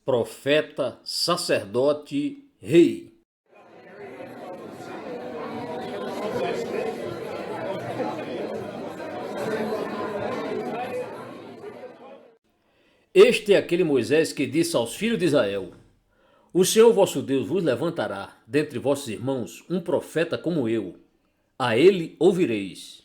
profeta, sacerdote, rei. Este é aquele Moisés que disse aos filhos de Israel: O Senhor vosso Deus vos levantará, dentre vossos irmãos, um profeta como eu. A ele ouvireis.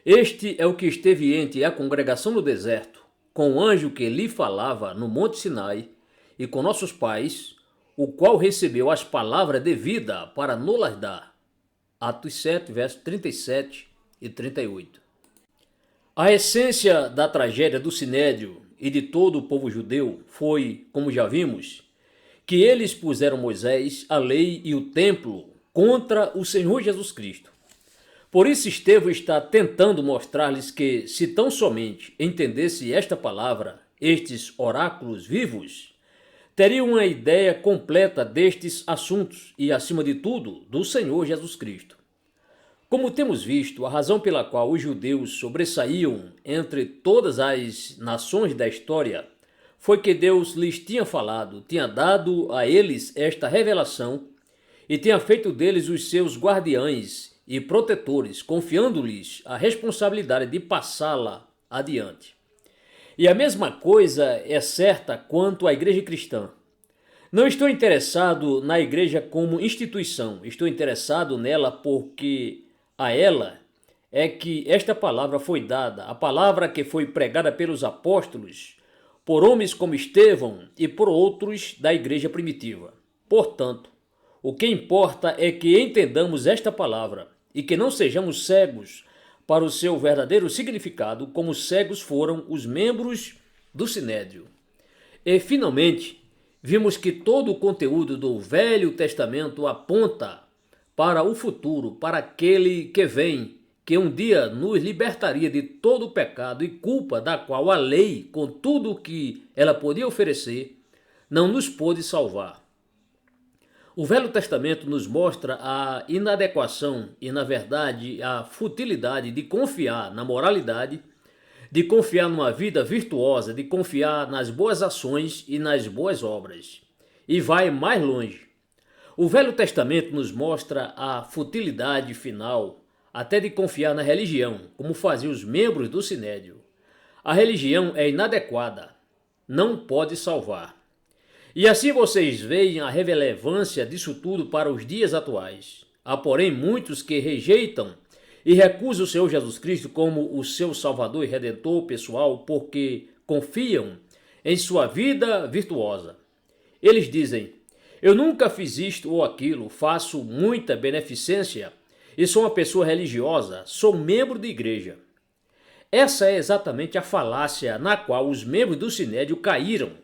Este é o que esteve entre a congregação no deserto, com o anjo que lhe falava no monte Sinai, e com nossos pais, o qual recebeu as palavras de vida para nos dar. Atos 7, versos 37 e 38. A essência da tragédia do Sinédrio e de todo o povo judeu foi, como já vimos, que eles puseram Moisés, a lei e o templo contra o Senhor Jesus Cristo. Por isso Estevão está tentando mostrar-lhes que, se tão somente entendesse esta palavra, estes oráculos vivos, teriam uma ideia completa destes assuntos e, acima de tudo, do Senhor Jesus Cristo. Como temos visto, a razão pela qual os judeus sobressaíam entre todas as nações da história foi que Deus lhes tinha falado, tinha dado a eles esta revelação e tinha feito deles os seus guardiães e protetores, confiando-lhes a responsabilidade de passá-la adiante. E a mesma coisa é certa quanto à igreja cristã. Não estou interessado na igreja como instituição, estou interessado nela porque a ela é que esta palavra foi dada, a palavra que foi pregada pelos apóstolos, por homens como Estevão e por outros da igreja primitiva. Portanto, o que importa é que entendamos esta palavra e que não sejamos cegos para o seu verdadeiro significado, como cegos foram os membros do Sinédrio. E, finalmente, vimos que todo o conteúdo do Velho Testamento aponta para o futuro, para aquele que vem, que um dia nos libertaria de todo o pecado e culpa da qual a lei, com tudo o que ela podia oferecer, não nos pôde salvar. O Velho Testamento nos mostra a inadequação e, na verdade, a futilidade de confiar na moralidade, de confiar numa vida virtuosa, de confiar nas boas ações e nas boas obras. E vai mais longe. O Velho Testamento nos mostra a futilidade final, até de confiar na religião, como faziam os membros do Sinédrio. A religião é inadequada, não pode salvar. E assim vocês veem a relevância disso tudo para os dias atuais. Há, porém, muitos que rejeitam e recusam o Senhor Jesus Cristo como o seu Salvador e Redentor pessoal porque confiam em sua vida virtuosa. Eles dizem: eu nunca fiz isto ou aquilo, faço muita beneficência e sou uma pessoa religiosa, sou membro de igreja. Essa é exatamente a falácia na qual os membros do Sinédrio caíram,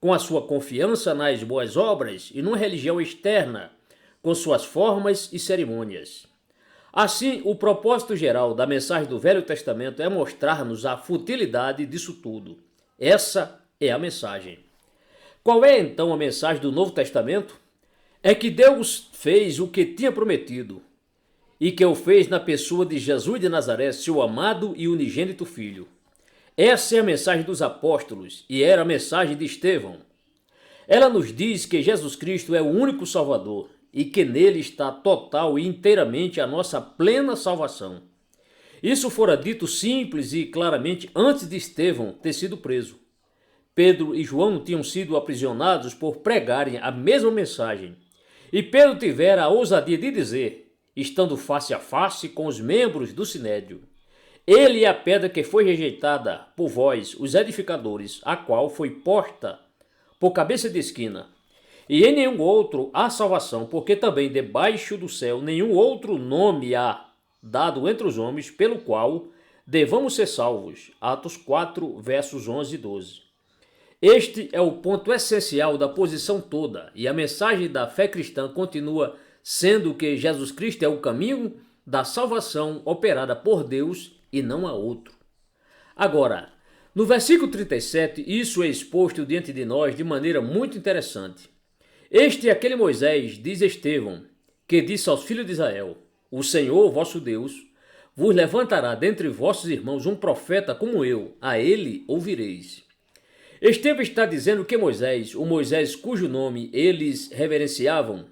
com a sua confiança nas boas obras e numa religião externa, com suas formas e cerimônias. Assim, o propósito geral da mensagem do Velho Testamento é mostrar-nos a futilidade disso tudo. Essa é a mensagem. Qual é então a mensagem do Novo Testamento? É que Deus fez o que tinha prometido e que o fez na pessoa de Jesus de Nazaré, seu amado e unigênito Filho. Essa é a mensagem dos apóstolos e era a mensagem de Estevão. Ela nos diz que Jesus Cristo é o único Salvador e que nele está total e inteiramente a nossa plena salvação. Isso fora dito simples e claramente antes de Estevão ter sido preso. Pedro e João tinham sido aprisionados por pregarem a mesma mensagem. E Pedro tivera a ousadia de dizer, estando face a face com os membros do Sinédrio: ele é a pedra que foi rejeitada por vós, os edificadores, a qual foi posta por cabeça de esquina. E em nenhum outro há salvação, porque também debaixo do céu nenhum outro nome há dado entre os homens, pelo qual devamos ser salvos. Atos 4, versos 11 e 12. Este é o ponto essencial da posição toda, e a mensagem da fé cristã continua sendo que Jesus Cristo é o caminho da salvação operada por Deus e não há outro. Agora, no versículo 37, isso é exposto diante de nós de maneira muito interessante. Este é aquele Moisés, diz Estevão, que disse aos filhos de Israel: o Senhor, vosso Deus, vos levantará dentre vossos irmãos um profeta como eu, a ele ouvireis. Estevão está dizendo que Moisés, o Moisés cujo nome eles reverenciavam,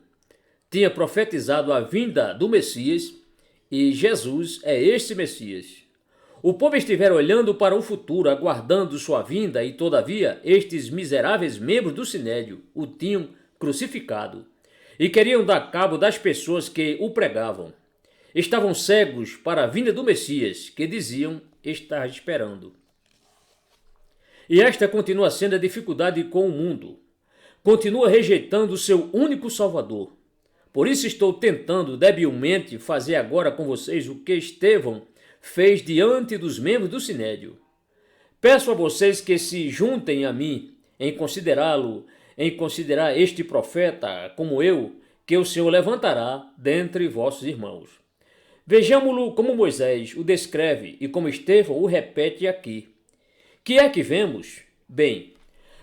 tinha profetizado a vinda do Messias e Jesus é este Messias. O povo estivera olhando para o futuro, aguardando sua vinda e, todavia, estes miseráveis membros do Sinédrio o tinham crucificado e queriam dar cabo das pessoas que o pregavam. Estavam cegos para a vinda do Messias, que diziam estar esperando. E esta continua sendo a dificuldade com o mundo. Continua rejeitando o seu único Salvador. Por isso estou tentando debilmente fazer agora com vocês o que Estevão fez diante dos membros do Sinédrio. Peço a vocês que se juntem a mim em considerar este profeta como eu, que o Senhor levantará dentre vossos irmãos. Vejamo-lo como Moisés o descreve e como Estevão o repete aqui. Que é que vemos? Bem,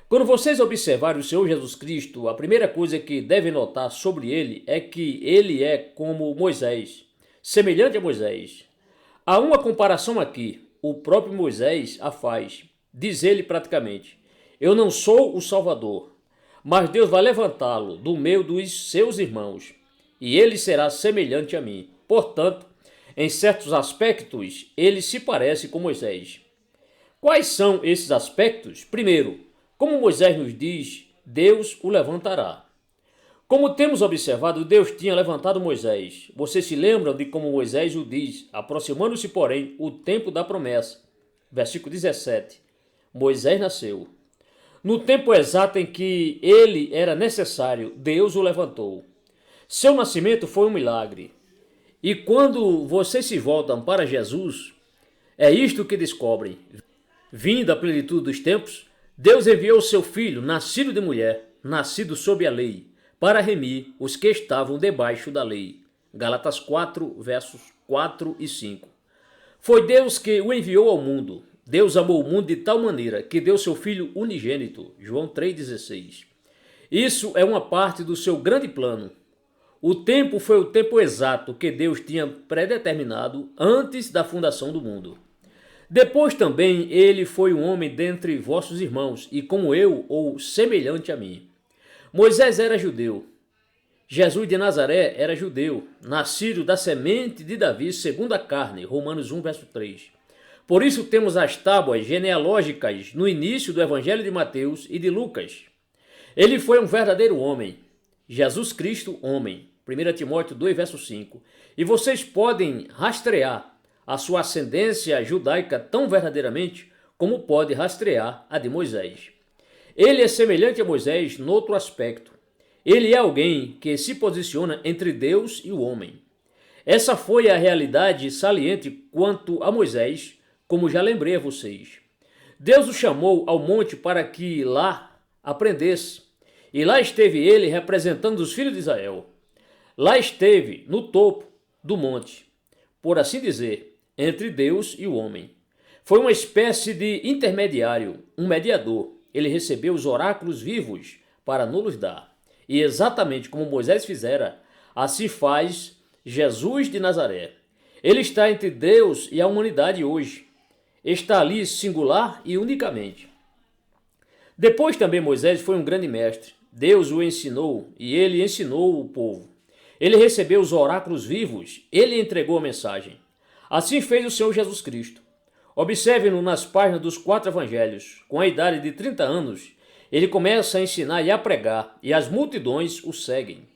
quando vocês observarem o Senhor Jesus Cristo, a primeira coisa que devem notar sobre ele é que ele é como Moisés, semelhante a Moisés. Há uma comparação aqui, o próprio Moisés a faz. Diz ele praticamente: eu não sou o Salvador, mas Deus vai levantá-lo do meio dos seus irmãos, e ele será semelhante a mim. Portanto, em certos aspectos, ele se parece com Moisés. Quais são esses aspectos? Primeiro, como Moisés nos diz, Deus o levantará. Como temos observado, Deus tinha levantado Moisés. Vocês se lembram de como Moisés o diz, aproximando-se, porém, o tempo da promessa. Versículo 17. Moisés nasceu. No tempo exato em que ele era necessário, Deus o levantou. Seu nascimento foi um milagre. E quando vocês se voltam para Jesus, é isto que descobrem. Vindo à plenitude dos tempos, Deus enviou seu Filho, nascido de mulher, nascido sob a lei, para remir os que estavam debaixo da lei. Gálatas 4, versos 4 e 5. Foi Deus que o enviou ao mundo. Deus amou o mundo de tal maneira que deu seu Filho unigênito. João 3,16. Isso é uma parte do seu grande plano. O tempo foi o tempo exato que Deus tinha predeterminado antes da fundação do mundo. Depois também ele foi um homem dentre vossos irmãos, e como eu, ou semelhante a mim. Moisés era judeu. Jesus de Nazaré era judeu, nascido da semente de Davi segundo a carne. Romanos 1, verso 3. Por isso temos as tábuas genealógicas no início do Evangelho de Mateus e de Lucas. Ele foi um verdadeiro homem. Jesus Cristo, homem. 1 Timóteo 2, verso 5. E vocês podem rastrear a sua ascendência judaica tão verdadeiramente como pode rastrear a de Moisés. Ele é semelhante a Moisés noutro aspecto. Ele é alguém que se posiciona entre Deus e o homem. Essa foi a realidade saliente quanto a Moisés, como já lembrei a vocês. Deus o chamou ao monte para que lá aprendesse. E lá esteve ele representando os filhos de Israel. Lá esteve no topo do monte, por assim dizer, entre Deus e o homem. Foi uma espécie de intermediário, um mediador. Ele recebeu os oráculos vivos para nos dar. E exatamente como Moisés fizera, assim faz Jesus de Nazaré. Ele está entre Deus e a humanidade hoje. Está ali singular e unicamente. Depois também Moisés foi um grande mestre. Deus o ensinou e ele ensinou o povo. Ele recebeu os oráculos vivos, ele entregou a mensagem. Assim fez o Senhor Jesus Cristo. Observe-no nas páginas dos 4 evangelhos. Com a idade de 30 anos, ele começa a ensinar e a pregar, e as multidões o seguem.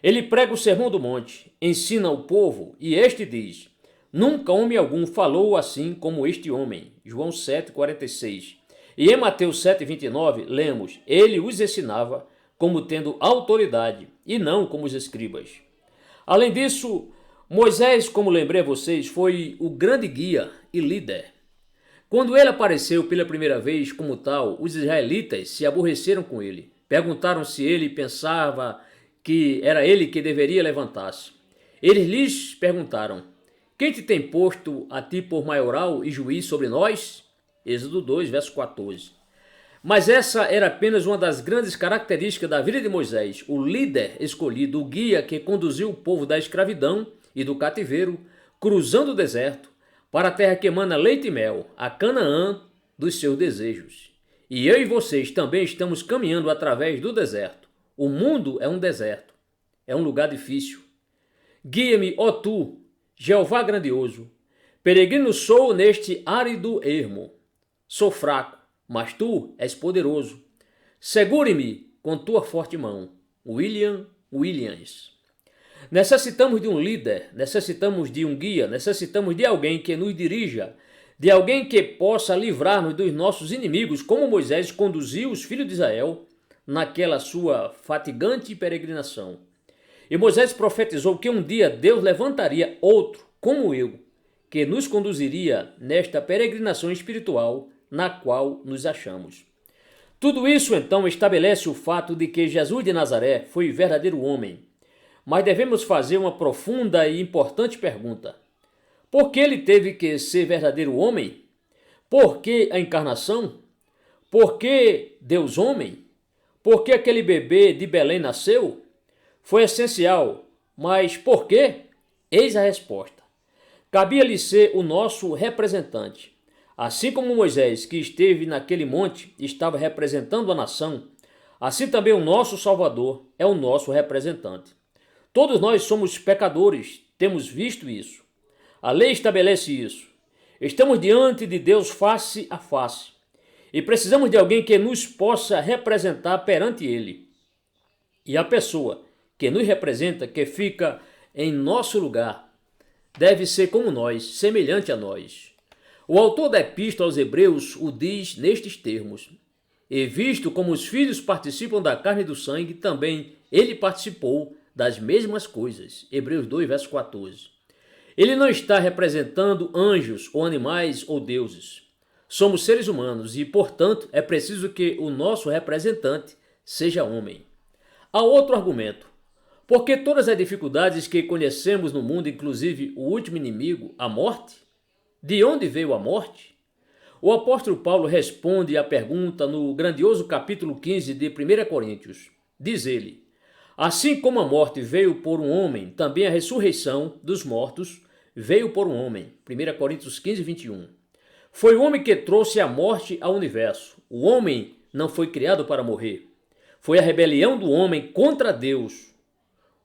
Ele prega o Sermão do Monte, ensina o povo, e este diz: nunca homem algum falou assim como este homem. João 7,46. E em Mateus 7,29, lemos: ele os ensinava como tendo autoridade, e não como os escribas. Além disso, Moisés, como lembrei a vocês, foi o grande guia e líder. Quando ele apareceu pela primeira vez como tal, os israelitas se aborreceram com ele. Perguntaram se ele pensava que era ele que deveria levantar-se. Eles lhes perguntaram: quem te tem posto a ti por maioral e juiz sobre nós? Êxodo 2, verso 14. Mas essa era apenas uma das grandes características da vida de Moisés, o líder escolhido, o guia que conduziu o povo da escravidão e do cativeiro, cruzando o deserto, para a terra que emana leite e mel, a Canaã dos seus desejos. E eu e vocês também estamos caminhando através do deserto. O mundo é um deserto. É um lugar difícil. Guia-me, ó tu, Jeová grandioso. Peregrino sou neste árido ermo. Sou fraco, mas tu és poderoso. Segure-me com tua forte mão. William Williams. Necessitamos de um líder, necessitamos de um guia, necessitamos de alguém que nos dirija, de alguém que possa livrar-nos dos nossos inimigos, como Moisés conduziu os filhos de Israel naquela sua fatigante peregrinação. E Moisés profetizou que um dia Deus levantaria outro, como eu, que nos conduziria nesta peregrinação espiritual na qual nos achamos. Tudo isso então estabelece o fato de que Jesus de Nazaré foi verdadeiro homem. Mas devemos fazer uma profunda e importante pergunta. Por que ele teve que ser verdadeiro homem? Por que a encarnação? Por que Deus homem? Por que aquele bebê de Belém nasceu? Foi essencial, mas por quê? Eis a resposta. Cabia-lhe ser o nosso representante. Assim como Moisés, que esteve naquele monte, estava representando a nação, assim também o nosso Salvador é o nosso representante. Todos nós somos pecadores, temos visto isso. A lei estabelece isso. Estamos diante de Deus face a face e precisamos de alguém que nos possa representar perante Ele. E a pessoa que nos representa, que fica em nosso lugar, deve ser como nós, semelhante a nós. O autor da Epístola aos Hebreus o diz nestes termos: e visto como os filhos participam da carne e do sangue, também ele participou das mesmas coisas. Hebreus 2, verso 14. Ele não está representando anjos ou animais ou deuses. Somos seres humanos e, portanto, é preciso que o nosso representante seja homem. Há outro argumento. Porque todas as dificuldades que conhecemos no mundo, inclusive o último inimigo, a morte? De onde veio a morte? O apóstolo Paulo responde à pergunta no grandioso capítulo 15 de 1 Coríntios. Diz ele: assim como a morte veio por um homem, também a ressurreição dos mortos veio por um homem. 1 Coríntios 15, 21. Foi o homem que trouxe a morte ao universo. O homem não foi criado para morrer. Foi a rebelião do homem contra Deus,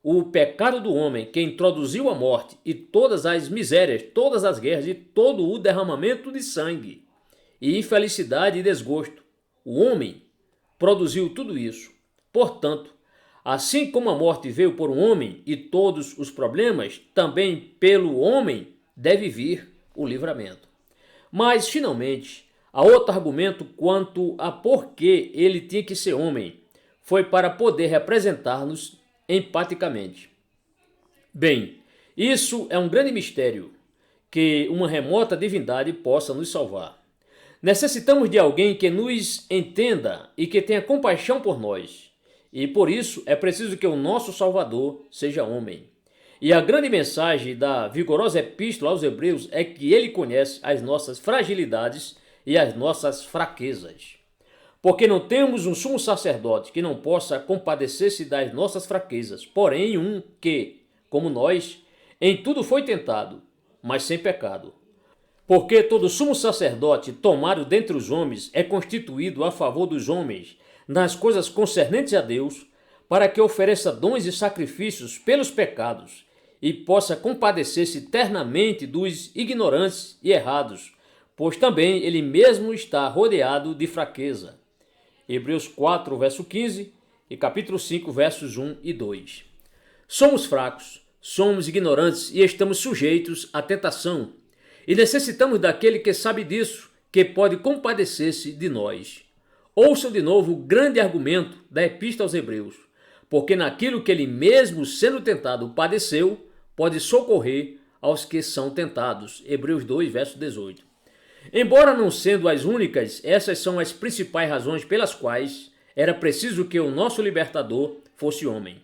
o pecado do homem que introduziu a morte e todas as misérias, todas as guerras e todo o derramamento de sangue e infelicidade e desgosto. O homem produziu tudo isso. Portanto, assim como a morte veio por um homem e todos os problemas, também pelo homem deve vir o livramento. Mas, finalmente, há outro argumento quanto a por que ele tinha que ser homem. Foi para poder representar-nos empaticamente. Bem, isso é um grande mistério, que uma remota divindade possa nos salvar. Necessitamos de alguém que nos entenda e que tenha compaixão por nós. E por isso é preciso que o nosso Salvador seja homem. E a grande mensagem da vigorosa Epístola aos Hebreus é que ele conhece as nossas fragilidades e as nossas fraquezas. Porque não temos um sumo sacerdote que não possa compadecer-se das nossas fraquezas, porém um que, como nós, em tudo foi tentado, mas sem pecado. Porque todo sumo sacerdote tomado dentre os homens é constituído a favor dos homens nas coisas concernentes a Deus, para que ofereça dons e sacrifícios pelos pecados e possa compadecer-se eternamente dos ignorantes e errados, pois também ele mesmo está rodeado de fraqueza. Hebreus 4, verso 15 e capítulo 5, versos 1 e 2. Somos fracos, somos ignorantes e estamos sujeitos à tentação. E necessitamos daquele que sabe disso, que pode compadecer-se de nós. Ouçam de novo o grande argumento da Epístola aos Hebreus, porque naquilo que ele mesmo, sendo tentado, padeceu, pode socorrer aos que são tentados. Hebreus 2, verso 18. Embora não sendo as únicas, essas são as principais razões pelas quais era preciso que o nosso libertador fosse homem.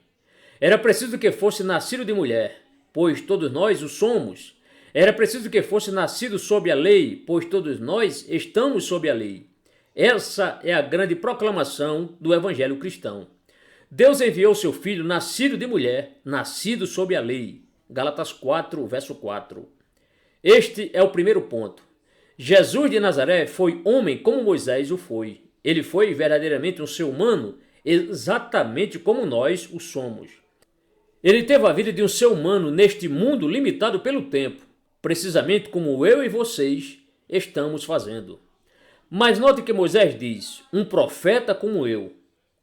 Era preciso que fosse nascido de mulher, pois todos nós o somos. Era preciso que fosse nascido sob a lei, pois todos nós estamos sob a lei. Essa é a grande proclamação do Evangelho cristão. Deus enviou seu Filho nascido de mulher, nascido sob a lei. Gálatas 4, verso 4. Este é o primeiro ponto. Jesus de Nazaré foi homem como Moisés o foi. Ele foi verdadeiramente um ser humano, exatamente como nós o somos. Ele teve a vida de um ser humano neste mundo limitado pelo tempo, precisamente como eu e vocês estamos fazendo. Mas note que Moisés diz, um profeta como eu,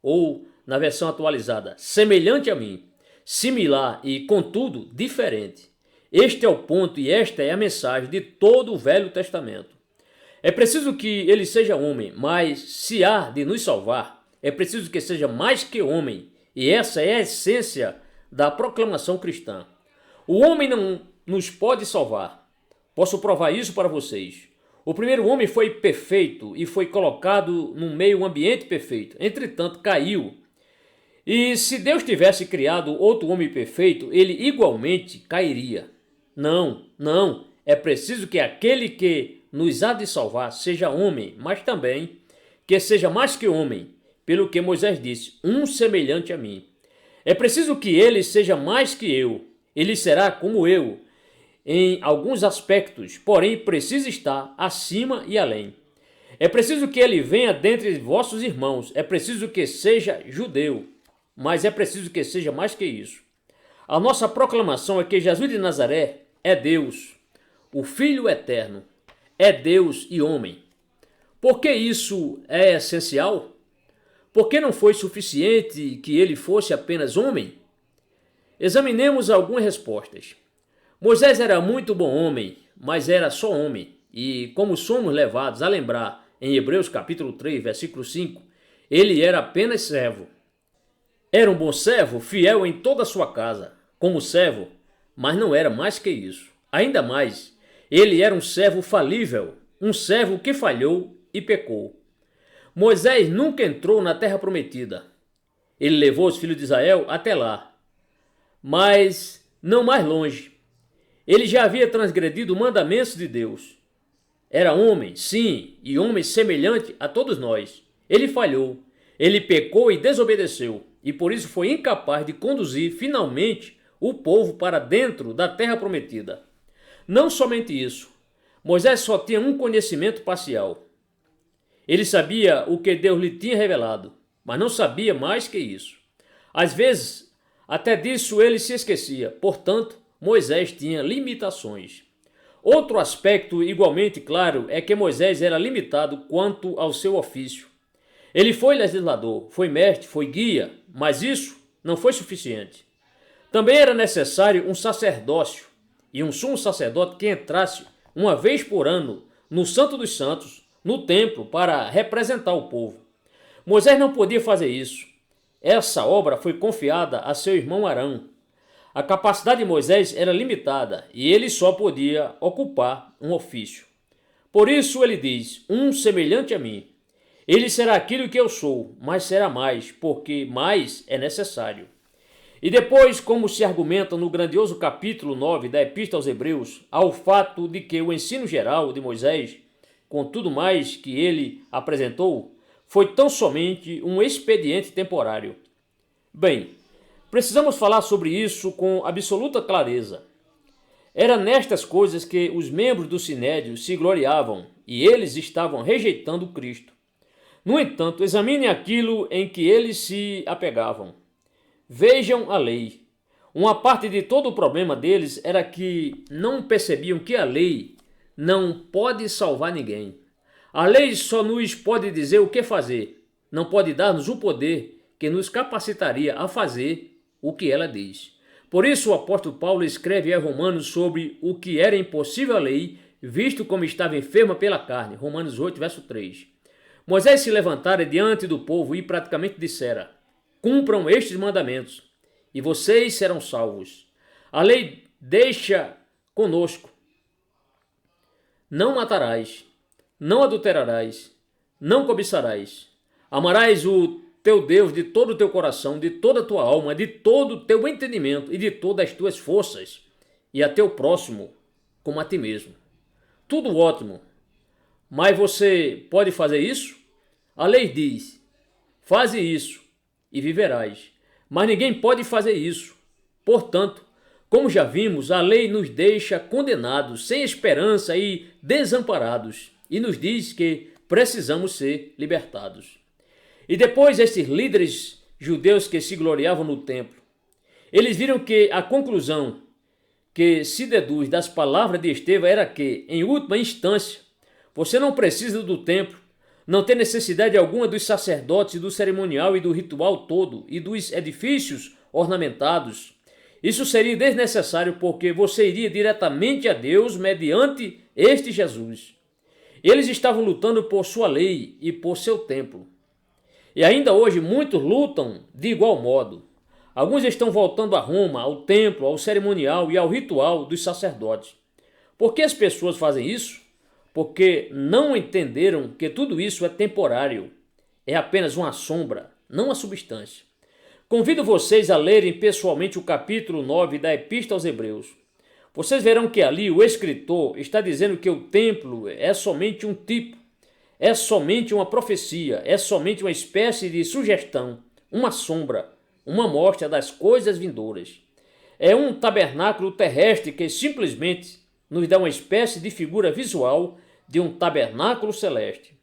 ou, na versão atualizada, semelhante a mim, similar e, contudo, diferente. Este é o ponto e esta é a mensagem de todo o Velho Testamento. É preciso que ele seja homem, mas se há de nos salvar, é preciso que seja mais que homem, e essa é a essência da proclamação cristã. O homem não nos pode salvar. Posso provar isso para vocês. O primeiro homem foi perfeito e foi colocado num meio ambiente perfeito. Entretanto, caiu. E se Deus tivesse criado outro homem perfeito, ele igualmente cairia. Não, não. É preciso que aquele que nos há de salvar seja homem, mas também que seja mais que homem, pelo que Moisés disse, um semelhante a mim. É preciso que ele seja mais que eu. Ele será como eu em alguns aspectos, porém precisa estar acima e além. É preciso que ele venha dentre vossos irmãos, é preciso que seja judeu, mas é preciso que seja mais que isso. A nossa proclamação é que Jesus de Nazaré é Deus, o Filho eterno, é Deus e homem. Por que isso é essencial? Porque não foi suficiente que ele fosse apenas homem? Examinemos algumas respostas. Moisés era muito bom homem, mas era só homem. E como somos levados a lembrar em Hebreus capítulo 3, versículo 5, ele era apenas servo. Era um bom servo, fiel em toda a sua casa, como servo, mas não era mais que isso. Ainda mais, ele era um servo falível, um servo que falhou e pecou. Moisés nunca entrou na terra prometida. Ele levou os filhos de Israel até lá, mas não mais longe. Ele já havia transgredido mandamentos de Deus. Era homem, sim, e homem semelhante a todos nós. Ele falhou, ele pecou e desobedeceu, e por isso foi incapaz de conduzir finalmente o povo para dentro da terra prometida. Não somente isso, Moisés só tinha um conhecimento parcial. Ele sabia o que Deus lhe tinha revelado, mas não sabia mais que isso. Às vezes, até disso ele se esquecia, portanto, Moisés tinha limitações. Outro aspecto igualmente claro é que Moisés era limitado quanto ao seu ofício. Ele foi legislador, foi mestre, foi guia, mas isso não foi suficiente. Também era necessário um sacerdócio e um sumo sacerdote que entrasse uma vez por ano no Santo dos Santos, no templo, para representar o povo. Moisés não podia fazer isso. Essa obra foi confiada a seu irmão Arão. A capacidade de Moisés era limitada e ele só podia ocupar um ofício. Por isso ele diz, um semelhante a mim. Ele será aquilo que eu sou, mas será mais, porque mais é necessário. E depois, como se argumenta no grandioso capítulo 9 da Epístola aos Hebreus, ao fato de que o ensino geral de Moisés, com tudo mais que ele apresentou, foi tão somente um expediente temporário. Bem, precisamos falar sobre isso com absoluta clareza. Era nestas coisas que os membros do Sinédrio se gloriavam e eles estavam rejeitando Cristo. No entanto, examinem aquilo em que eles se apegavam. Vejam a lei. Uma parte de todo o problema deles era que não percebiam que a lei não pode salvar ninguém. A lei só nos pode dizer o que fazer, não pode dar-nos o poder que nos capacitaria a fazer o que ela diz. Por isso o apóstolo Paulo escreve a Romanos sobre o que era impossível à lei, visto como estava enferma pela carne. Romanos 8, verso 3. Moisés se levantara diante do povo e praticamente dissera, cumpram estes mandamentos, e vocês serão salvos. A lei deixa conosco. Não matarás, não adulterarás, não cobiçarás. Amarás o teu Deus de todo o teu coração, de toda a tua alma, de todo o teu entendimento e de todas as tuas forças, e a teu próximo como a ti mesmo. Tudo ótimo. Mas você pode fazer isso? A lei diz, faze isso e viverás. Mas ninguém pode fazer isso. Portanto, como já vimos, a lei nos deixa condenados, sem esperança e desamparados, e nos diz que precisamos ser libertados. E depois estes líderes judeus que se gloriavam no templo, eles viram que a conclusão que se deduz das palavras de Estevão era que, em última instância, você não precisa do templo, não tem necessidade alguma dos sacerdotes, do cerimonial e do ritual todo e dos edifícios ornamentados. Isso seria desnecessário porque você iria diretamente a Deus mediante este Jesus. Eles estavam lutando por sua lei e por seu templo. E ainda hoje muitos lutam de igual modo. Alguns estão voltando a Roma, ao templo, ao cerimonial e ao ritual dos sacerdotes. Por que as pessoas fazem isso? Porque não entenderam que tudo isso é temporário. É apenas uma sombra, não a substância. Convido vocês a lerem pessoalmente o capítulo 9 da Epístola aos Hebreus. Vocês verão que ali o escritor está dizendo que o templo é somente um tipo, é somente uma profecia, é somente uma espécie de sugestão, uma sombra, uma mostra das coisas vindouras. É um tabernáculo terrestre que simplesmente nos dá uma espécie de figura visual de um tabernáculo celeste.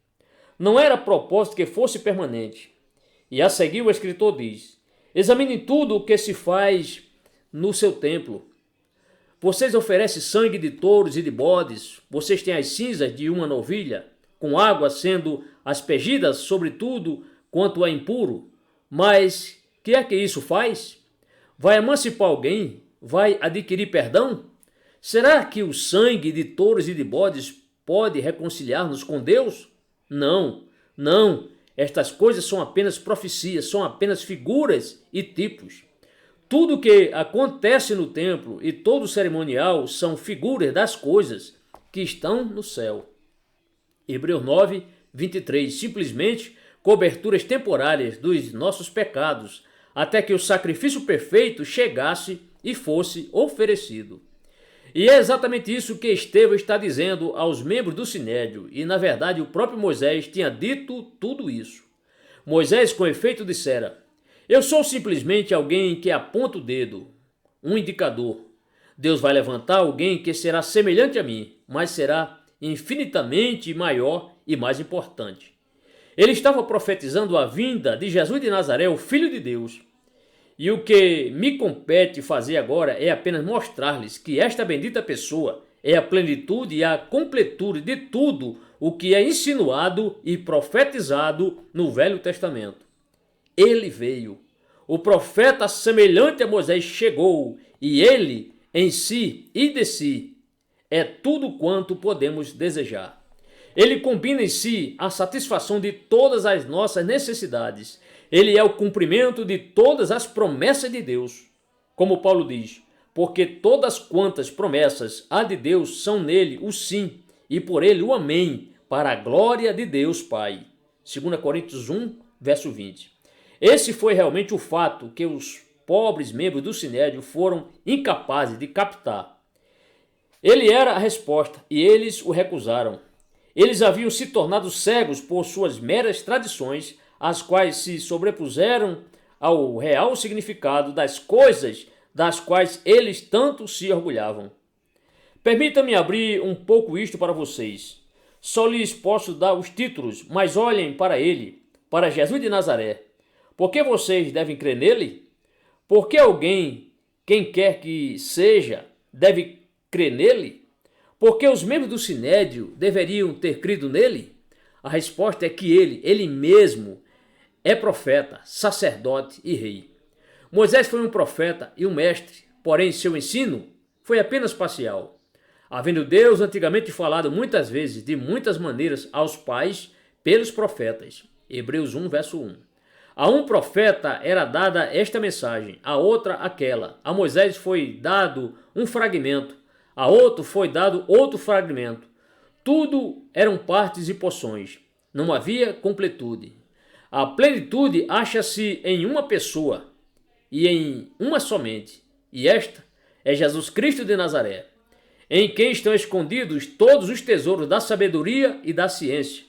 Não era propósito que fosse permanente. E a seguir o escritor diz: examinem tudo o que se faz no seu templo. Vocês oferecem sangue de touros e de bodes, vocês têm as cinzas de uma novilha, com água sendo aspergidas sobre tudo quanto é impuro. Mas que é que isso faz? Vai emancipar alguém? Vai adquirir perdão? Será que o sangue de touros e de bodes pode reconciliar-nos com Deus? Não, não. Estas coisas são apenas profecias, são apenas figuras e tipos. Tudo o que acontece no templo e todo o cerimonial são figuras das coisas que estão no céu. Hebreus 9, 23. Simplesmente coberturas temporárias dos nossos pecados, até que o sacrifício perfeito chegasse e fosse oferecido. E é exatamente isso que Estevão está dizendo aos membros do Sinédrio, e na verdade o próprio Moisés tinha dito tudo isso. Moisés, com efeito, dissera: eu sou simplesmente alguém que aponta o dedo, um indicador. Deus vai levantar alguém que será semelhante a mim, mas será infinitamente maior e mais importante. Ele estava profetizando a vinda de Jesus de Nazaré, o Filho de Deus. E o que me compete fazer agora é apenas mostrar-lhes que esta bendita pessoa é a plenitude e a completude de tudo o que é insinuado e profetizado no Velho Testamento. Ele veio. O profeta semelhante a Moisés chegou, e ele, em si e de si, é tudo quanto podemos desejar. Ele combina em si a satisfação de todas as nossas necessidades. Ele é o cumprimento de todas as promessas de Deus. Como Paulo diz: porque todas quantas promessas há de Deus são nele o sim, e por ele o amém, para a glória de Deus Pai. 2 Coríntios 1, verso 20. Esse foi realmente o fato que os pobres membros do Sinédrio foram incapazes de captar. Ele era a resposta, e eles o recusaram. Eles haviam se tornado cegos por suas meras tradições, as quais se sobrepuseram ao real significado das coisas das quais eles tanto se orgulhavam. Permita-me abrir um pouco isto para vocês. Só lhes posso dar os títulos, mas olhem para ele, para Jesus de Nazaré. Por que vocês devem crer nele? Por que alguém, quem quer que seja, deve crer nele? Por que os membros do Sinédrio deveriam ter crido nele? A resposta é que ele mesmo, é profeta, sacerdote e rei. Moisés foi um profeta e um mestre, porém seu ensino foi apenas parcial. Havendo Deus antigamente falado muitas vezes, de muitas maneiras, aos pais pelos profetas. Hebreus 1, verso 1. A um profeta era dada esta mensagem, a outra aquela. A Moisés foi dado um fragmento, a outro foi dado outro fragmento. Tudo eram partes e porções. Não havia completude. A plenitude acha-se em uma pessoa e em uma somente, e esta é Jesus Cristo de Nazaré, em quem estão escondidos todos os tesouros da sabedoria e da ciência,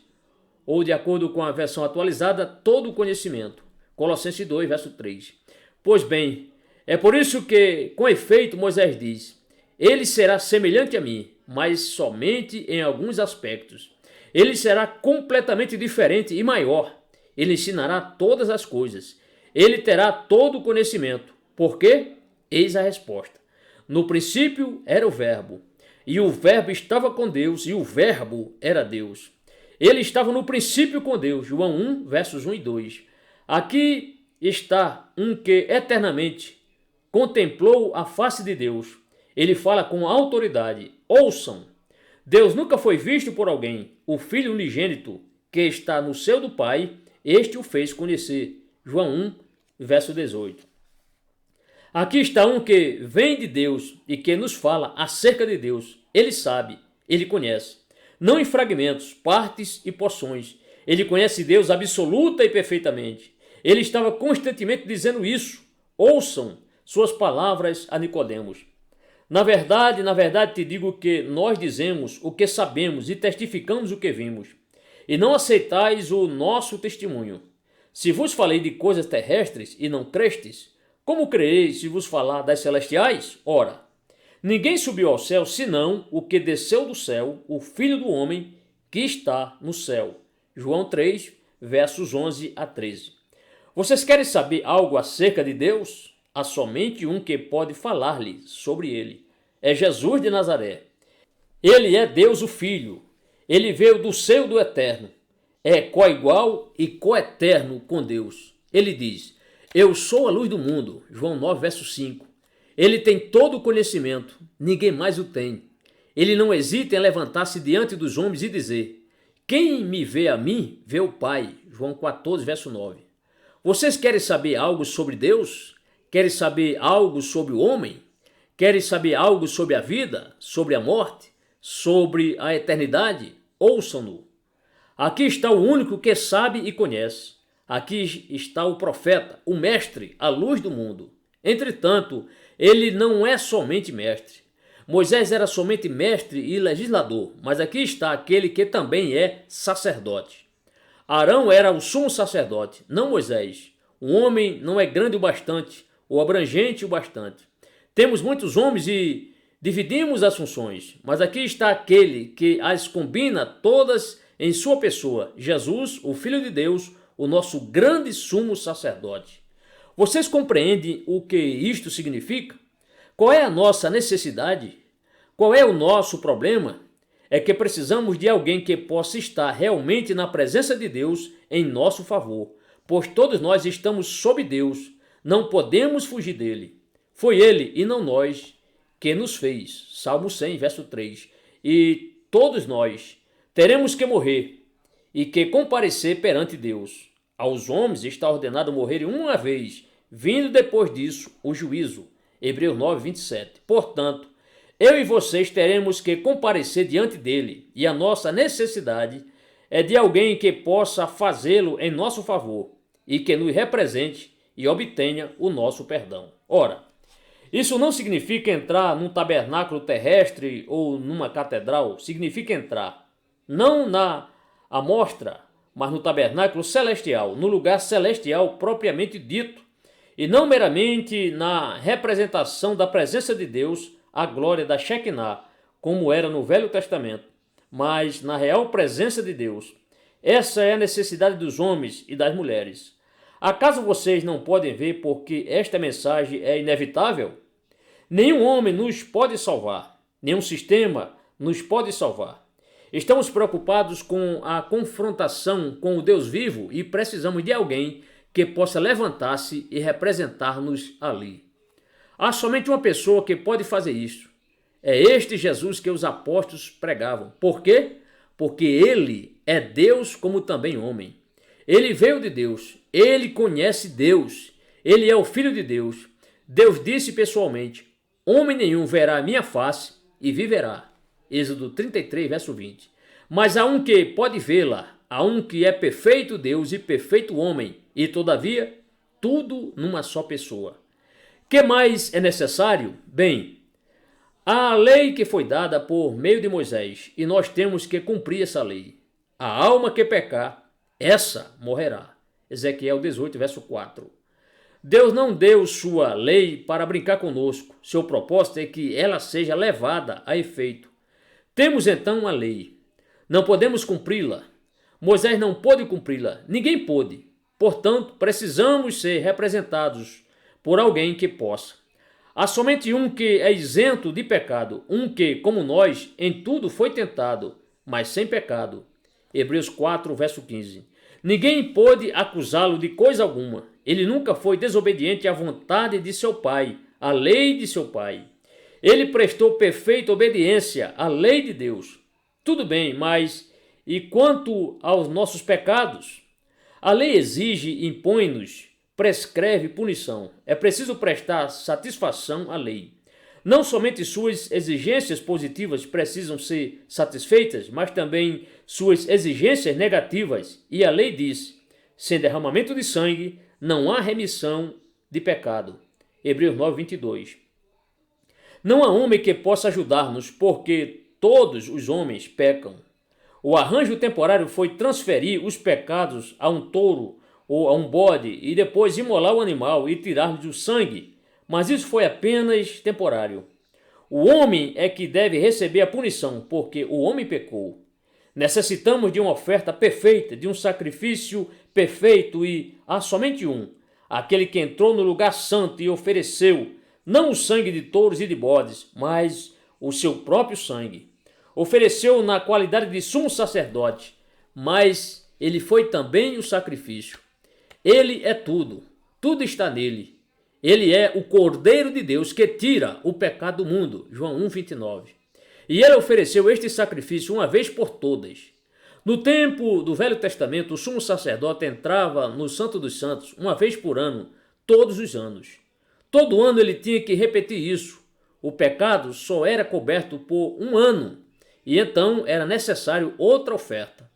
ou de acordo com a versão atualizada, todo o conhecimento. Colossenses 2, verso 3. Pois bem, é por isso que, com efeito, Moisés diz: ele será semelhante a mim, mas somente em alguns aspectos. Ele será completamente diferente e maior. Ele ensinará todas as coisas. Ele terá todo o conhecimento. Por quê? Eis a resposta. No princípio era o Verbo, e o Verbo estava com Deus, e o Verbo era Deus. Ele estava no princípio com Deus. João 1, versos 1 e 2. Aqui está um que eternamente contemplou a face de Deus. Ele fala com autoridade. Ouçam! Deus nunca foi visto por alguém. O Filho unigênito, que está no seio do Pai, este o fez conhecer. João 1, verso 18. Aqui está um que vem de Deus e que nos fala acerca de Deus. Ele sabe, ele conhece. Não em fragmentos, partes e porções. Ele conhece Deus absoluta e perfeitamente. Ele estava constantemente dizendo isso. Ouçam suas palavras a Nicodemos. Na verdade te digo que nós dizemos o que sabemos e testificamos o que vimos, e não aceitais o nosso testemunho. Se vos falei de coisas terrestres e não crestes, como crereis se vos falar das celestiais? Ora, ninguém subiu ao céu senão o que desceu do céu, o Filho do Homem que está no céu. João 3, versos 11 a 13. Vocês querem saber algo acerca de Deus? Há somente um que pode falar-lhe sobre ele. É Jesus de Nazaré. Ele é Deus o Filho. Ele veio do seio do Eterno. É coigual e coeterno com Deus. Ele diz: eu sou a luz do mundo. João 9, verso 5. Ele tem todo o conhecimento. Ninguém mais o tem. Ele não hesita em levantar-se diante dos homens e dizer: quem me vê a mim, vê o Pai. João 14, verso 9. Vocês querem saber algo sobre Deus? Querem saber algo sobre o homem? Querem saber algo sobre a vida, sobre a morte, sobre a eternidade? Ouçam-no. Aqui está o único que sabe e conhece. Aqui está o profeta, o mestre, a luz do mundo. Entretanto, ele não é somente mestre. Moisés era somente mestre e legislador, mas aqui está aquele que também é sacerdote. Arão era o sumo sacerdote, não Moisés. O homem não é grande o bastante, ou abrangente o bastante. Temos muitos homens e dividimos as funções, mas aqui está aquele que as combina todas em sua pessoa, Jesus, o Filho de Deus, o nosso grande sumo sacerdote. Vocês compreendem o que isto significa? Qual é a nossa necessidade? Qual é o nosso problema? É que precisamos de alguém que possa estar realmente na presença de Deus em nosso favor, pois todos nós estamos sob Deus, não podemos fugir dele. Foi ele e não nós que nos fez. Salmo 100, verso 3. E todos nós teremos que morrer e que comparecer perante Deus. Aos homens está ordenado morrerem uma vez, vindo depois disso o juízo. Hebreus 9, 27. Portanto, eu e vocês teremos que comparecer diante dele, e a nossa necessidade é de alguém que possa fazê-lo em nosso favor e que nos represente e obtenha o nosso perdão. Ora, isso não significa entrar num tabernáculo terrestre ou numa catedral, significa entrar não na amostra, mas no tabernáculo celestial, no lugar celestial propriamente dito, e não meramente na representação da presença de Deus, a glória da Shekinah, como era no Velho Testamento, mas na real presença de Deus. Essa é a necessidade dos homens e das mulheres. Acaso vocês não podem ver porque esta mensagem é inevitável? Nenhum homem nos pode salvar, nenhum sistema nos pode salvar. Estamos preocupados com a confrontação com o Deus vivo e precisamos de alguém que possa levantar-se e representar-nos ali. Há somente uma pessoa que pode fazer isso. É este Jesus que os apóstolos pregavam. Por quê? Porque ele é Deus como também homem. Ele veio de Deus, ele conhece Deus, ele é o Filho de Deus. Deus disse pessoalmente: homem nenhum verá a minha face e viverá. Êxodo 33, verso 20. Mas há um que pode vê-la, há um que é perfeito Deus e perfeito homem, e todavia, tudo numa só pessoa. Que mais é necessário? Bem, há a lei que foi dada por meio de Moisés, e nós temos que cumprir essa lei. A alma que pecar, essa morrerá. Ezequiel 18, verso 4. Deus não deu sua lei para brincar conosco. Seu propósito é que ela seja levada a efeito. Temos então uma lei. Não podemos cumpri-la. Moisés não pôde cumpri-la. Ninguém pôde. Portanto, precisamos ser representados por alguém que possa. Há somente um que é isento de pecado, um que, como nós, em tudo foi tentado, mas sem pecado. Hebreus 4, verso 15. Ninguém pôde acusá-lo de coisa alguma. Ele nunca foi desobediente à vontade de seu pai, à lei de seu pai. Ele prestou perfeita obediência à lei de Deus. Tudo bem, mas e quanto aos nossos pecados? A lei exige e impõe-nos, prescreve punição. É preciso prestar satisfação à lei. Não somente suas exigências positivas precisam ser satisfeitas, mas também suas exigências negativas. E a lei diz: sem derramamento de sangue não há remissão de pecado. Hebreus 9, 22. Não há homem que possa ajudar-nos, porque todos os homens pecam. O arranjo temporário foi transferir os pecados a um touro ou a um bode e depois imolar o animal e tirar-lhes o sangue. Mas isso foi apenas temporário. O homem é que deve receber a punição, porque o homem pecou. Necessitamos de uma oferta perfeita, de um sacrifício perfeito e há somente um, aquele que entrou no lugar santo e ofereceu, não o sangue de touros e de bodes, mas o seu próprio sangue. Ofereceu na qualidade de sumo sacerdote, mas ele foi também o sacrifício. Ele é tudo, tudo está nele. Ele é o Cordeiro de Deus que tira o pecado do mundo, João 1, 29. E ele ofereceu este sacrifício uma vez por todas. No tempo do Velho Testamento, o sumo sacerdote entrava no Santo dos Santos uma vez por ano, todos os anos. Todo ano ele tinha que repetir isso. O pecado só era coberto por um ano, e então era necessário outra oferta.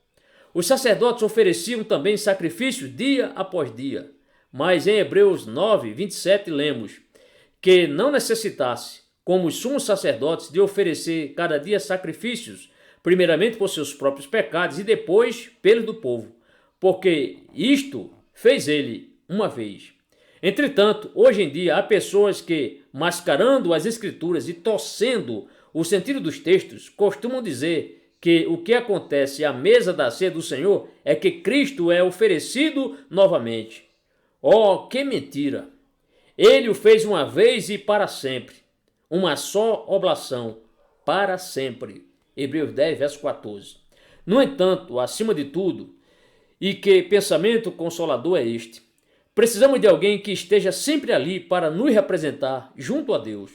Os sacerdotes ofereciam também sacrifícios dia após dia, mas em Hebreus 9, 27 lemos que não necessitasse, como os sumos sacerdotes, de oferecer cada dia sacrifícios, primeiramente por seus próprios pecados e depois pelos do povo, porque isto fez ele uma vez. Entretanto, hoje em dia há pessoas que, mascarando as escrituras e torcendo o sentido dos textos, costumam dizer que o que acontece à mesa da ceia do Senhor é que Cristo é oferecido novamente. Oh, que mentira! Ele o fez uma vez e para sempre. Uma só oblação, para sempre. Hebreus 10, verso 14. No entanto, acima de tudo, e que pensamento consolador é este? Precisamos de alguém que esteja sempre ali para nos representar junto a Deus.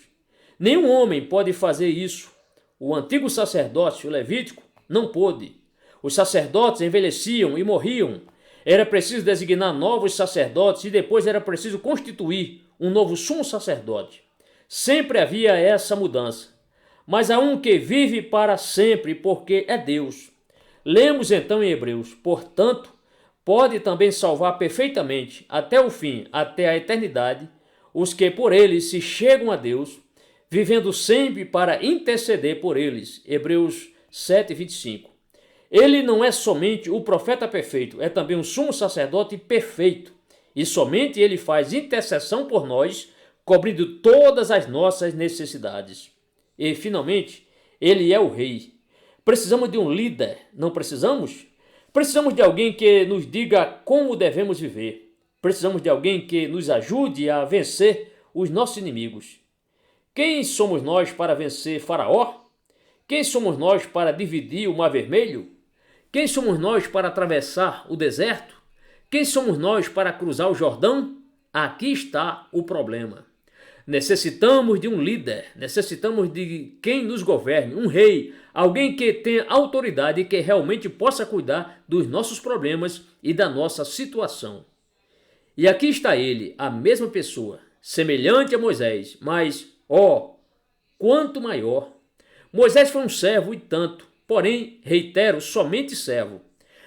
Nenhum homem pode fazer isso. O antigo sacerdócio levítico não pôde. Os sacerdotes envelheciam e morriam. Era preciso designar novos sacerdotes e depois era preciso constituir um novo sumo sacerdote. Sempre havia essa mudança. Mas há um que vive para sempre porque é Deus. Lemos então em Hebreus: portanto, pode também salvar perfeitamente até o fim, até a eternidade, os que por ele se chegam a Deus, vivendo sempre para interceder por eles. Hebreus 7, 25. Ele não é somente o profeta perfeito, é também um sumo sacerdote perfeito. E somente ele faz intercessão por nós, cobrindo todas as nossas necessidades. E, finalmente, ele é o rei. Precisamos de um líder, não precisamos? Precisamos de alguém que nos diga como devemos viver. Precisamos de alguém que nos ajude a vencer os nossos inimigos. Quem somos nós para vencer Faraó? Quem somos nós para dividir o Mar Vermelho? Quem somos nós para atravessar o deserto? Quem somos nós para cruzar o Jordão? Aqui está o problema. Necessitamos de um líder, necessitamos de quem nos governe, um rei, alguém que tenha autoridade e que realmente possa cuidar dos nossos problemas e da nossa situação. E aqui está ele, a mesma pessoa, semelhante a Moisés, mas, quanto maior. Moisés foi um servo e tanto, porém, reitero, somente servo.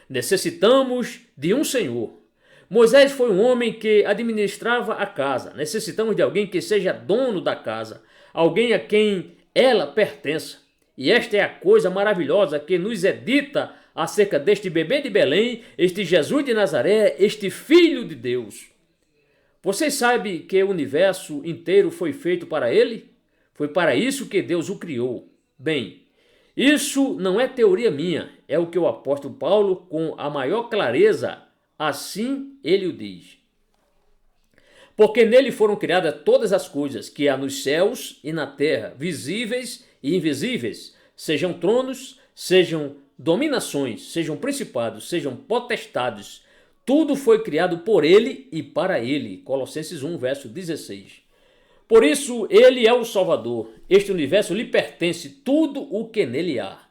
Necessitamos de um Senhor. Moisés foi um homem que administrava a casa. Necessitamos de alguém que seja dono da casa, alguém a quem ela pertença. E esta é a coisa maravilhosa que nos é dita acerca deste bebê de Belém, este Jesus de Nazaré, este Filho de Deus. Vocês sabem que o universo inteiro foi feito para ele? Foi para isso que Deus o criou. Bem, isso não é teoria minha, é o que o apóstolo Paulo, com a maior clareza, assim ele o diz. Porque nele foram criadas todas as coisas que há nos céus e na terra, visíveis e invisíveis, sejam tronos, sejam dominações, sejam principados, sejam potestades. Tudo foi criado por ele e para ele. Colossenses 1, verso 16. Por isso, ele é o Salvador. Este universo lhe pertence, tudo o que nele há.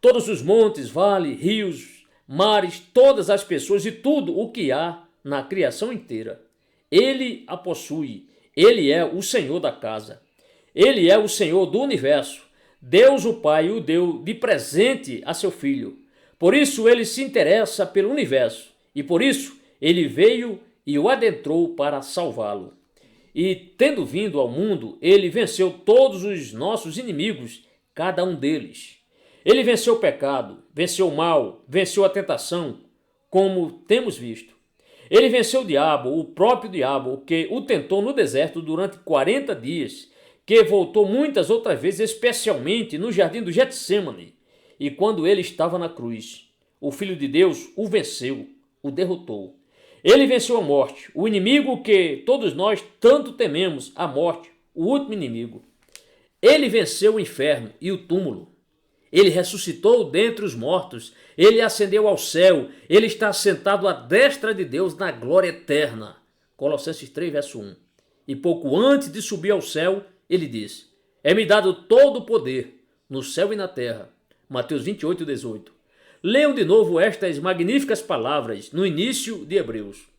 Todos os montes, vales, rios, mares, todas as pessoas e tudo o que há na criação inteira. Ele a possui. Ele é o Senhor da casa. Ele é o Senhor do universo. Deus o Pai o deu de presente a seu Filho. Por isso ele se interessa pelo universo. E por isso ele veio e o adentrou para salvá-lo. E, tendo vindo ao mundo, ele venceu todos os nossos inimigos, cada um deles. Ele venceu o pecado, venceu o mal, venceu a tentação, como temos visto. Ele venceu o diabo, o próprio diabo, que o tentou no deserto durante 40 dias, que voltou muitas outras vezes, especialmente no jardim do Getsêmani, e quando ele estava na cruz. O Filho de Deus o venceu, o derrotou. Ele venceu a morte, o inimigo que todos nós tanto tememos, a morte, o último inimigo. Ele venceu o inferno e o túmulo. Ele ressuscitou dentre os mortos, ele ascendeu ao céu, ele está sentado à destra de Deus na glória eterna. Colossenses 3, verso 1. E pouco antes de subir ao céu, ele diz: é-me dado todo o poder, no céu e na terra. Mateus 28, 18. Leiam de novo estas magníficas palavras no início de Hebreus.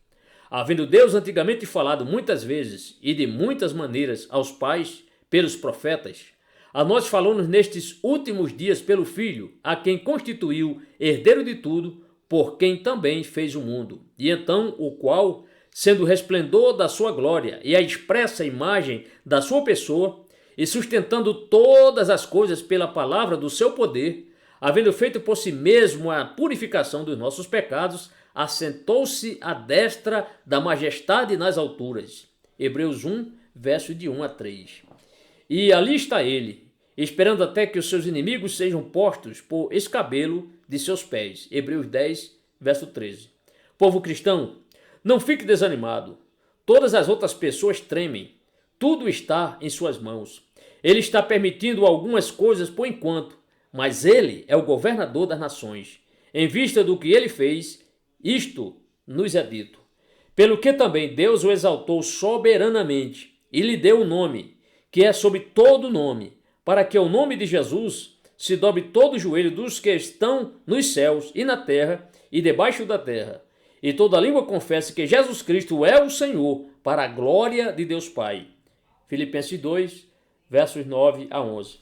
Havendo Deus antigamente falado muitas vezes e de muitas maneiras aos pais pelos profetas, a nós falou-nos nestes últimos dias pelo Filho, a quem constituiu herdeiro de tudo, por quem também fez o mundo. E então o qual, sendo o resplendor da sua glória e a expressa imagem da sua pessoa, e sustentando todas as coisas pela palavra do seu poder, havendo feito por si mesmo a purificação dos nossos pecados, assentou-se à destra da majestade nas alturas. Hebreus 1, verso de 1 a 3. E ali está ele, esperando até que os seus inimigos sejam postos por escabelo de seus pés. Hebreus 10, verso 13. Povo cristão, não fique desanimado. Todas as outras pessoas tremem. Tudo está em suas mãos. Ele está permitindo algumas coisas por enquanto, mas ele é o governador das nações. Em vista do que ele fez, isto nos é dito. Pelo que também Deus o exaltou soberanamente e lhe deu o nome, que é sobre todo nome, para que ao nome de Jesus se dobre todo o joelho dos que estão nos céus e na terra e debaixo da terra, e toda língua confesse que Jesus Cristo é o Senhor, para a glória de Deus Pai. Filipenses 2, versos 9 a 11.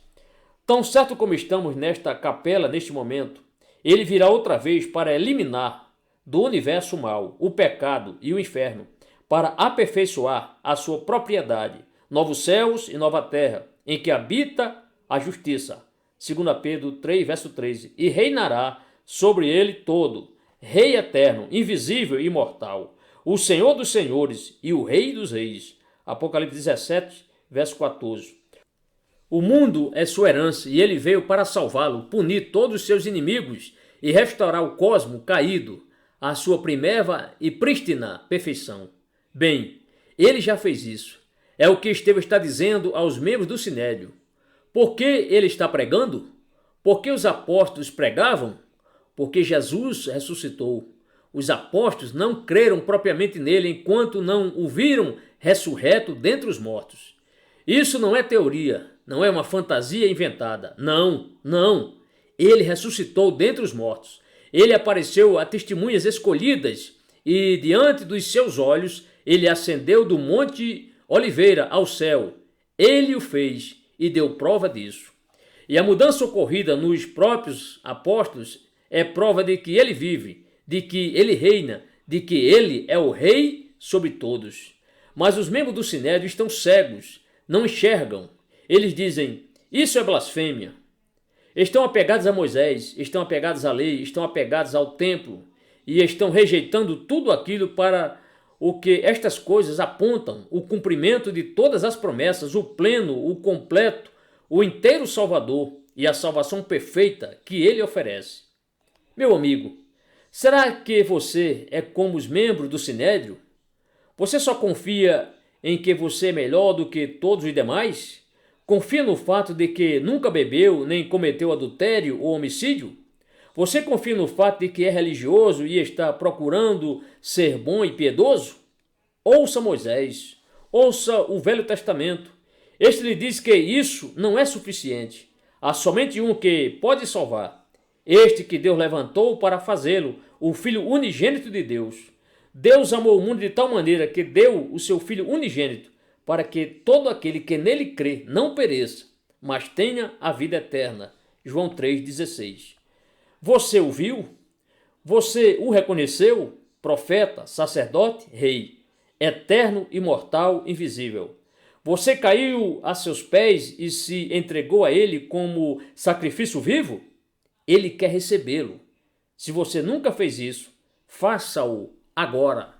Tão certo como estamos nesta capela neste momento, ele virá outra vez para eliminar do universo o mal, o pecado e o inferno, para aperfeiçoar a sua propriedade, novos céus e nova terra, em que habita a justiça. 2 Pedro 3, verso 13. E reinará sobre ele todo, Rei eterno, invisível e imortal, o Senhor dos senhores e o Rei dos reis. Apocalipse 17, verso 14. O mundo é sua herança e ele veio para salvá-lo, punir todos os seus inimigos e restaurar o cosmo caído à sua primeva e prístina perfeição. Bem, ele já fez isso. É o que Estevão está dizendo aos membros do Sinédrio. Por que ele está pregando? Porque os apóstolos pregavam? Porque Jesus ressuscitou. Os apóstolos não creram propriamente nele enquanto não o viram ressurreto dentre os mortos. Isso não é teoria, não é uma fantasia inventada. Não, não. Ele ressuscitou dentre os mortos. Ele apareceu a testemunhas escolhidas e, diante dos seus olhos, ele ascendeu do Monte Oliveira ao céu. Ele o fez e deu prova disso. E a mudança ocorrida nos próprios apóstolos é prova de que ele vive, de que ele reina, de que ele é o rei sobre todos. Mas os membros do Sinédrio estão cegos, não enxergam. Eles dizem, isso é blasfêmia. Estão apegados a Moisés, estão apegados à lei, estão apegados ao templo e estão rejeitando tudo aquilo para o que estas coisas apontam, o cumprimento de todas as promessas, o pleno, o completo, o inteiro Salvador e a salvação perfeita que ele oferece. Meu amigo, será que você é como os membros do Sinédrio? Você só confia em que você é melhor do que todos os demais? Confia no fato de que nunca bebeu nem cometeu adultério ou homicídio? Você confia no fato de que é religioso e está procurando ser bom e piedoso? Ouça Moisés, ouça o Velho Testamento. Este lhe diz que isso não é suficiente. Há somente um que pode salvar. Este que Deus levantou para fazê-lo, o Filho unigênito de Deus. Deus amou o mundo de tal maneira que deu o seu Filho unigênito, para que todo aquele que nele crê não pereça, mas tenha a vida eterna. João 3,16. Você o viu? Você o reconheceu? Profeta, sacerdote, rei, eterno, imortal, invisível. Você caiu a seus pés e se entregou a ele como sacrifício vivo? Ele quer recebê-lo. Se você nunca fez isso, faça-o agora.